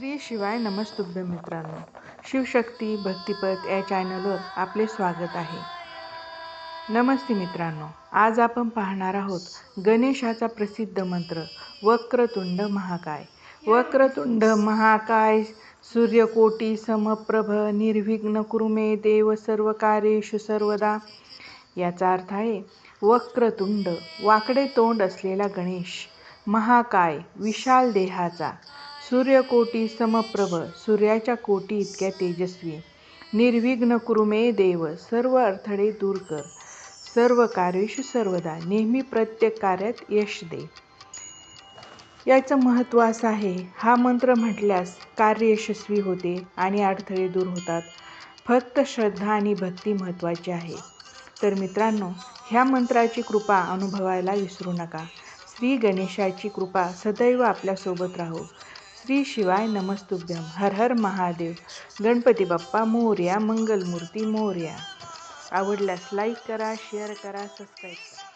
श्री शिवाय नमस्तुभ्यं मित्रांनो, शिवशक्ती भक्तिपथ या चॅनलवर आपले स्वागत आहे. नमस्ते मित्रांनो, आज आपण पाहणार आहोत गणेशाचा प्रसिद्ध मंत्र वक्रतुंड महाकाय. वक्रतुंड महाकाय सूर्यकोटी समप्रभ निर्विघ्न कुरु मे देव सर्वकार्येषु सर्वदा. याचा अर्थ आहे वक्रतुंड वाकडे तोंड असलेला गणेश, महाकाय विशाल देहाचा, सूर्यकोटी समप्रभ सूर्याच्या कोटी इतक्या तेजस्वी, निर्विघ्न कुरु मे देव सर्व अडथळे दूर कर, सर्व कार्येषु सर्वदा नेहमी प्रत्येक कार्यात यश दे. याचं महत्त्व असं आहे, हा मंत्र म्हटल्यास कार्य यशस्वी होते आणि अडथळे दूर होतात. फक्त श्रद्धा आणि भक्ती महत्त्वाची आहे. तर मित्रांनो, ह्या मंत्राची कृपा अनुभवायला विसरू नका. श्री गणेशाची कृपा सदैव आपल्यासोबत राहो. श्री शिवाय नमस्तुभ्यं. हर हर महादेव. गणपती बाप्पा मोरया. मंगलमूर्ती मोरया. आवडल्यास लाईक करा, शेअर करा, सबस्क्राईब करा.